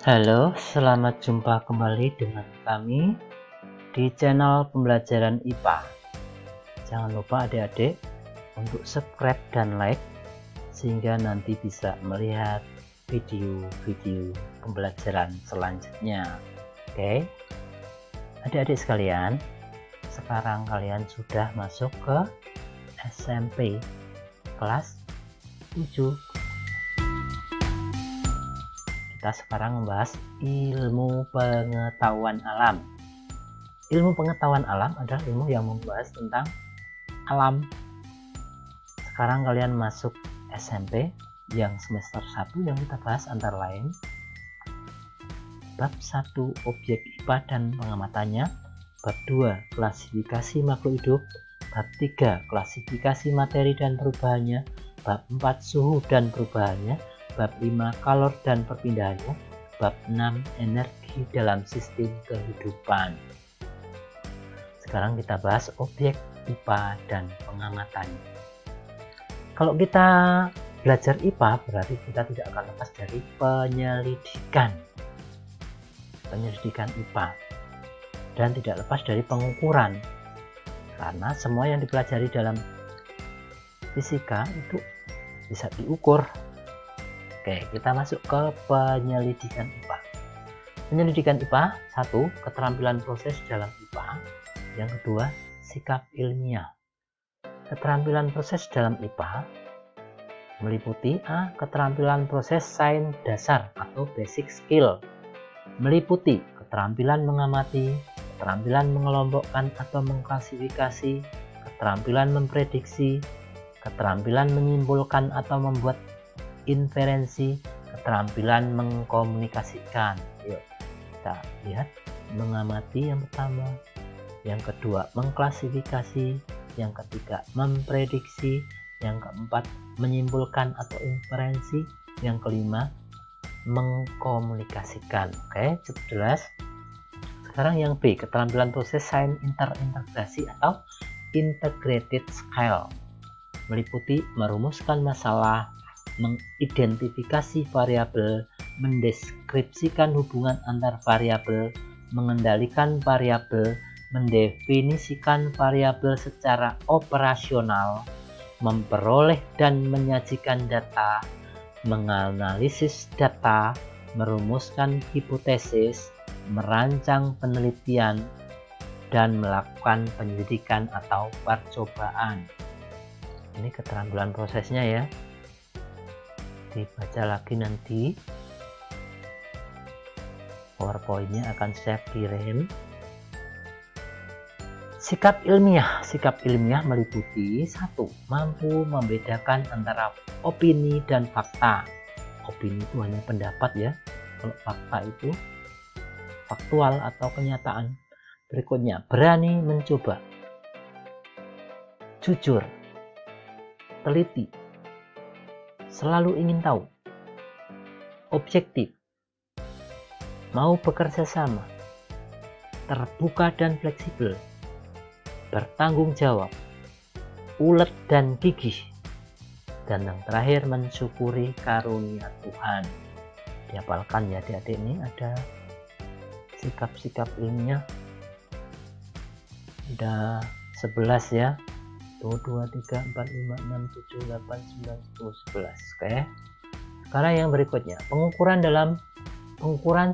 Halo, selamat jumpa kembali dengan kami di channel pembelajaran IPA. Jangan lupa adik-adik untuk subscribe dan like sehingga nanti bisa melihat video-video pembelajaran selanjutnya. Oke, adik-adik sekalian, sekarang kalian sudah masuk ke SMP kelas 7. Kita sekarang membahas ilmu pengetahuan alam. Ilmu pengetahuan alam adalah ilmu yang membahas tentang alam. Sekarang kalian masuk SMP yang semester 1 yang kita bahas antara lain bab 1 objek IPA dan pengamatannya, bab 2 klasifikasi makhluk hidup, bab 3 klasifikasi materi dan perubahannya, bab 4 suhu dan perubahannya, bab 5 kalor dan perpindahannya, bab 6 energi dalam sistem kehidupan. Sekarang kita bahas objek IPA dan pengamatannya. Kalau kita belajar IPA berarti kita tidak akan lepas dari penyelidikan IPA dan tidak lepas dari pengukuran, karena semua yang dipelajari dalam fisika itu bisa diukur. Oke, kita masuk ke penyelidikan IPA. Penyelidikan IPA, 1. Keterampilan proses dalam IPA. Yang kedua, sikap ilmiah. Keterampilan proses dalam IPA meliputi A. Keterampilan proses sains dasar atau basic skill, meliputi keterampilan mengamati, keterampilan mengelompokkan atau mengklasifikasi, keterampilan memprediksi, keterampilan menyimpulkan atau membuat inferensi, keterampilan mengkomunikasikan. Yuk kita lihat. Mengamati yang pertama, yang kedua mengklasifikasi, yang ketiga memprediksi, yang keempat menyimpulkan atau inferensi, yang kelima mengkomunikasikan. Oke, cukup jelas. Sekarang yang B, keterampilan proses sains interintegrasi atau integrated skill, meliputi merumuskan masalah, mengidentifikasi variabel, mendeskripsikan hubungan antar variabel, mengendalikan variabel, mendefinisikan variabel secara operasional, memperoleh dan menyajikan data, menganalisis data, merumuskan hipotesis, merancang penelitian, dan melakukan penyelidikan atau percobaan. Ini keterampilan prosesnya ya. Dibaca lagi nanti. PowerPoint-nya akan saya kirim. Sikap ilmiah meliputi 1. Mampu membedakan antara opini dan fakta. Opini itu hanya pendapat ya. Kalau fakta itu faktual atau kenyataan. Berikutnya, berani mencoba, jujur, teliti, selalu ingin tahu, objektif, mau bekerja sama, terbuka dan fleksibel, bertanggung jawab, ulet dan gigih, dan yang terakhir mensyukuri karunia Tuhan. Dihafalkan ya adik-adik, ini ada sikap-sikap ilmiah, ada 11 ya. 1, 2, 3, 4, 5, 6, 7, 8, 9, 10, 11. Oke. Sekarang yang berikutnya, pengukuran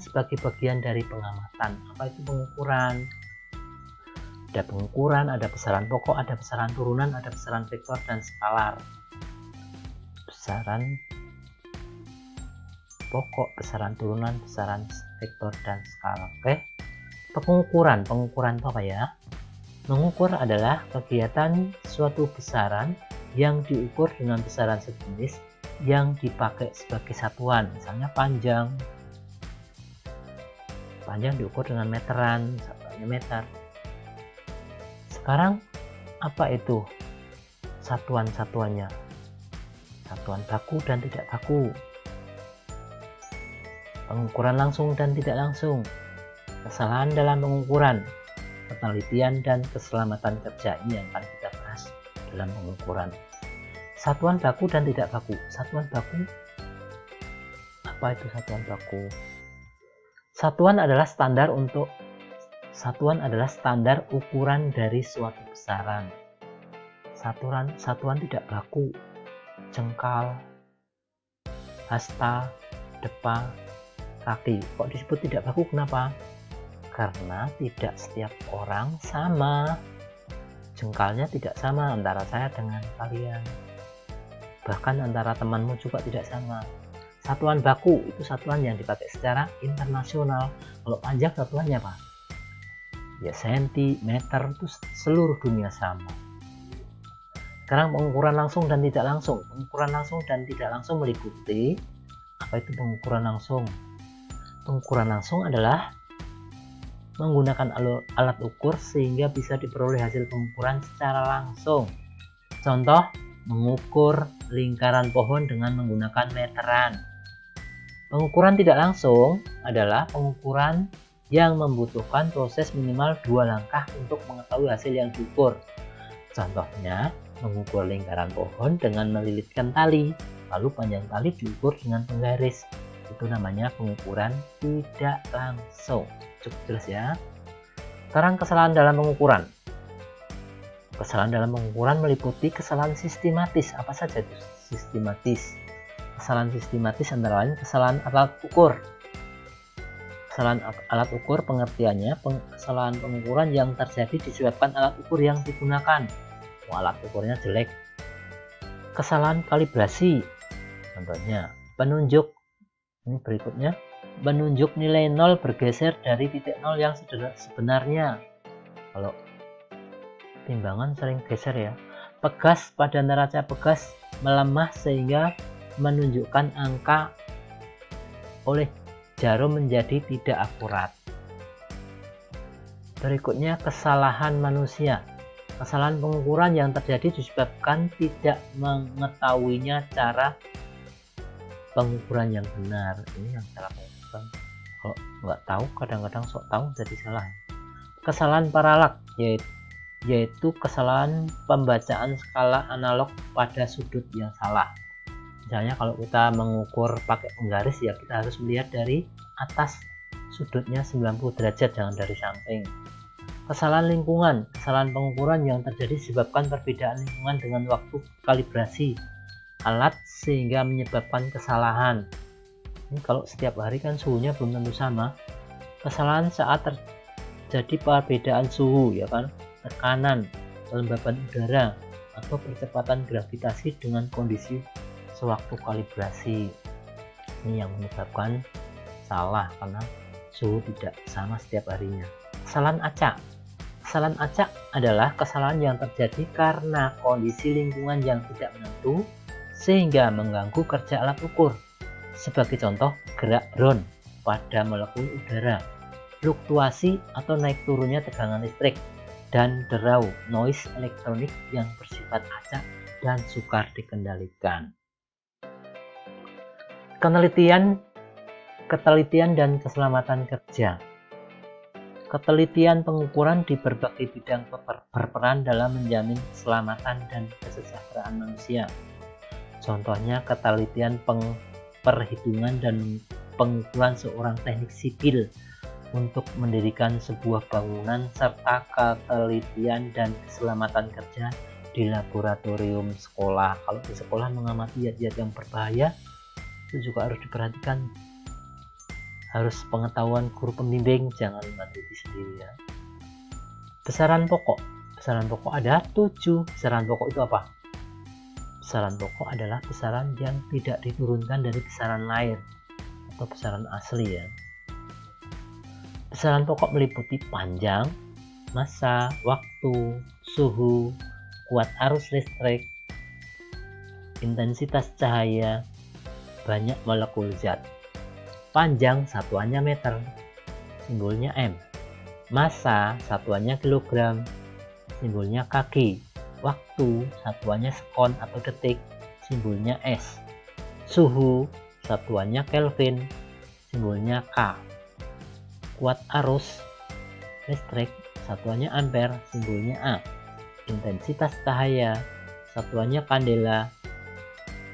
sebagai bagian dari pengamatan. Apa itu pengukuran? Ada pengukuran, ada besaran pokok, ada besaran turunan, ada besaran vektor dan skalar. Besaran pokok, besaran turunan, besaran vektor dan skalar. Oke. Pengukuran itu apa ya? Mengukur adalah kegiatan suatu besaran yang diukur dengan besaran sejenis yang dipakai sebagai satuan. Misalnya panjang diukur dengan meteran, satuannya meter. Sekarang apa itu satuan-satuannya? Satuan baku dan tidak baku, pengukuran langsung dan tidak langsung, kesalahan dalam pengukuran, penelitian dan keselamatan kerja. Ini yang akan kita bahas dalam pengukuran. Satuan baku dan tidak baku. Satuan baku, apa itu satuan baku? Satuan adalah standar ukuran dari suatu besaran. Satuan tidak baku, jengkal, hasta, depa, kaki. Kok disebut tidak baku? Kenapa? Karena tidak setiap orang sama. Jengkalnya tidak sama antara saya dengan kalian. Bahkan antara temanmu juga tidak sama. Satuan baku itu satuan yang dipakai secara internasional. Kalau panjang satuannya apa? Ya sentimeter, itu seluruh dunia sama. Sekarang pengukuran langsung dan tidak langsung. Pengukuran langsung dan tidak langsung meliputi apa itu pengukuran langsung? Pengukuran langsung adalah menggunakan alat ukur sehingga bisa diperoleh hasil pengukuran secara langsung. Contoh, mengukur lingkaran pohon dengan menggunakan meteran. Pengukuran tidak langsung adalah pengukuran yang membutuhkan proses minimal 2 langkah untuk mengetahui hasil yang diukur. Contohnya, mengukur lingkaran pohon dengan melilitkan tali, lalu panjang tali diukur dengan penggaris. Itu namanya pengukuran tidak langsung. Cukup jelas ya. Sekarang kesalahan dalam pengukuran. Kesalahan dalam pengukuran meliputi kesalahan sistematis. Apa saja itu sistematis? Kesalahan sistematis antara lain kesalahan alat ukur. Kesalahan alat ukur pengertiannya kesalahan pengukuran yang terjadi disebabkan alat ukur yang digunakan. Alat ukurnya jelek. Kesalahan kalibrasi. Contohnya, penunjuk. Ini berikutnya. Penunjuk nilai 0 bergeser dari titik 0 yang sebenarnya. Kalau timbangan sering geser ya. Pegas pada neraca pegas melemah sehingga menunjukkan angka oleh jarum menjadi tidak akurat. Berikutnya kesalahan manusia. Kesalahan pengukuran yang terjadi disebabkan tidak mengetahuinya cara pengukuran yang benar. Ini yang cara pengukuran. Kalau nggak tahu, kadang-kadang sok tahu jadi salah. Kesalahan paralak yaitu kesalahan pembacaan skala analog pada sudut yang salah. Misalnya kalau kita mengukur pakai penggaris ya kita harus melihat dari atas, sudutnya 90 derajat, jangan dari samping. Kesalahan lingkungan. Kesalahan pengukuran yang terjadi disebabkan perbedaan lingkungan dengan waktu kalibrasi alat sehingga menyebabkan kesalahan. Ini kalau setiap hari kan suhunya belum tentu sama. Kesalahan saat terjadi perbedaan suhu ya kan, tekanan, kelembaban udara atau percepatan gravitasi dengan kondisi sewaktu kalibrasi. Ini yang menyebabkan salah karena suhu tidak sama setiap harinya. Kesalahan acak. Kesalahan acak adalah kesalahan yang terjadi karena kondisi lingkungan yang tidak menentu sehingga mengganggu kerja alat ukur. Sebagai contoh, gerak drone pada molekul udara, fluktuasi atau naik turunnya tegangan listrik, dan derau noise elektronik yang bersifat acak dan sukar dikendalikan. Ketelitian dan keselamatan kerja. Ketelitian pengukuran di berbagai bidang berperan dalam menjamin keselamatan dan kesejahteraan manusia. Contohnya ketelitian perhitungan dan pengukuran seorang teknik sipil untuk mendirikan sebuah bangunan serta ketelitian dan keselamatan kerja di laboratorium sekolah. Kalau di sekolah mengamati zat-zat yang berbahaya itu juga harus diperhatikan, harus pengetahuan guru pembimbing, jangan mandiri sendiri ya. Besaran pokok. Besaran pokok ada 7. Besaran pokok itu apa? Besaran pokok adalah besaran yang tidak diturunkan dari besaran lain atau besaran asli ya. Besaran pokok meliputi panjang, massa, waktu, suhu, kuat arus listrik, intensitas cahaya, banyak molekul zat. Panjang satuannya meter, simbolnya M. Massa satuannya kilogram, simbolnya kg. Waktu satuannya sekon atau detik, simbolnya S. Suhu satuannya Kelvin, simbolnya K. Kuat arus listrik satuannya ampere, simbolnya A. Intensitas cahaya satuannya kandela,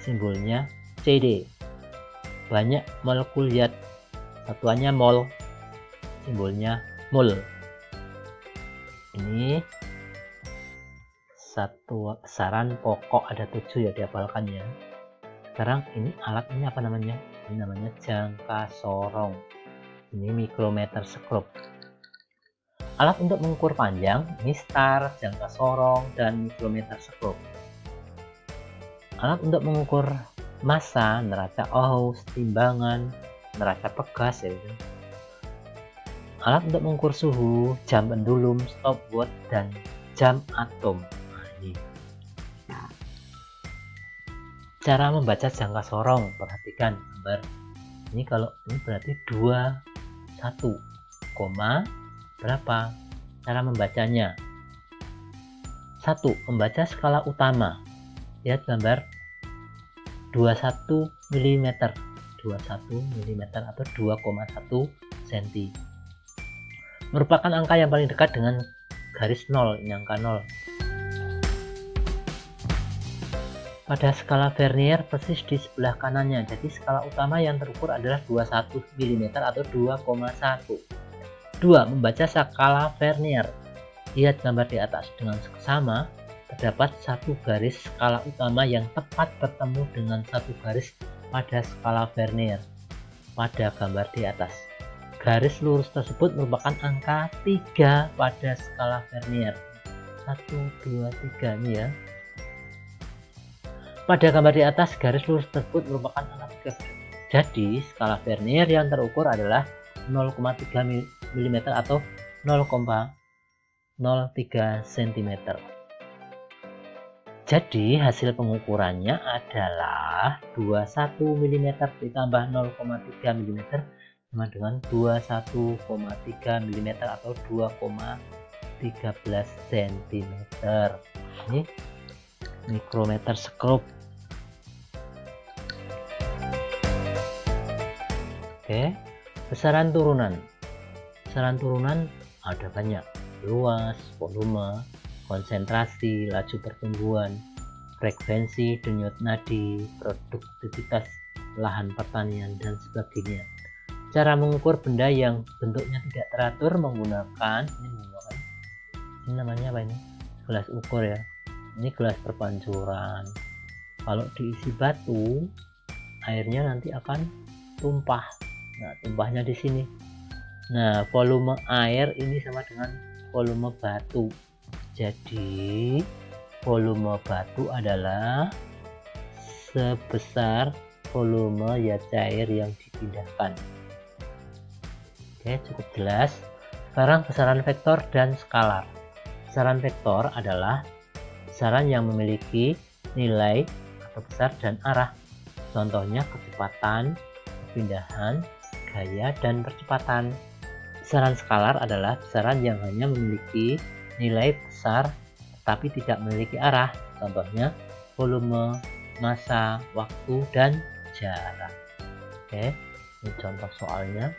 simbolnya CD. Banyak molekul zat satuannya mol, simbolnya mol. Ini satu besaran pokok, ada 7 ya, dihafalkan ya. Sekarang ini alat ini apa namanya? Ini namanya jangka sorong. Ini mikrometer skop. Alat untuk mengukur panjang, ini star, jangka sorong, dan mikrometer skop. Alat untuk mengukur massa, neraca Ohm, timbangan, neraca pegas ya. Alat untuk mengukur suhu, jam pendulum, stopwatch, dan jam atom. Nah, ini. Cara membaca jangka sorong, perhatikan gambar. Ini kalau ini berarti 21, berapa? Cara membacanya. 1. Membaca skala utama. Lihat gambar 21 mm. 21 mm atau 2,1 cm. Merupakan angka yang paling dekat dengan garis 0, ini angka 0. Pada skala Vernier persis di sebelah kanannya, jadi skala utama yang terukur adalah 21 mm atau 2,1. 2. Membaca skala Vernier. Lihat gambar di atas, dengan seksama terdapat satu garis skala utama yang tepat bertemu dengan satu garis pada skala Vernier pada gambar di atas. Garis lurus tersebut merupakan angka 3 pada skala Vernier. 1, 2, 3 ini ya. Pada gambar di atas, garis lurus tersebut merupakan angka 3. Jadi, skala Vernier yang terukur adalah 0,3 mm atau 0,03 cm. Jadi, hasil pengukurannya adalah 21 mm ditambah 0,3 mm sama dengan 21,3 mm atau 2,13 cm. Ini mikrometer skop. Oke, besaran turunan. Besaran turunan ada banyak: luas, volume, konsentrasi, laju pertumbuhan, frekuensi, denyut nadi, produktivitas lahan pertanian, dan sebagainya. Cara mengukur benda yang bentuknya tidak teratur menggunakan ini namanya apa ini? Gelas ukur ya. Ini gelas perpancuran. Kalau diisi batu, airnya nanti akan tumpah. Nah, tumpahnya di sini. Nah, volume air ini sama dengan volume batu. Jadi, volume batu adalah sebesar volume ya cair yang dipindahkan. Oke, cukup jelas. Sekarang besaran vektor dan skalar. Besaran vektor adalah besaran yang memiliki nilai atau besar dan arah. Contohnya kecepatan, perpindahan, gaya, dan percepatan. Besaran skalar adalah besaran yang hanya memiliki nilai besar tetapi tidak memiliki arah. Contohnya volume, massa, waktu, dan jarak. Oke, ini contoh soalnya.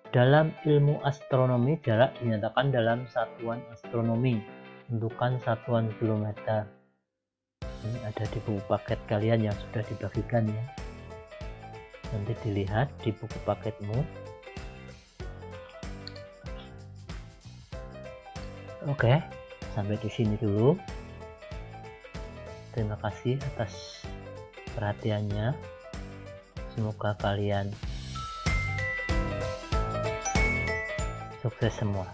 Dalam ilmu astronomi, jarak dinyatakan dalam satuan astronomi. Tentukan satuan kilometer. Ini ada di buku paket kalian yang sudah dibagikan ya. Nanti dilihat di buku paketmu. Oke, sampai di sini dulu. Terima kasih atas perhatiannya. Semoga kalian sukses semua.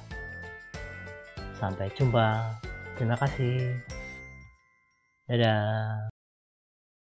Sampai jumpa. Terima kasih. Dadah.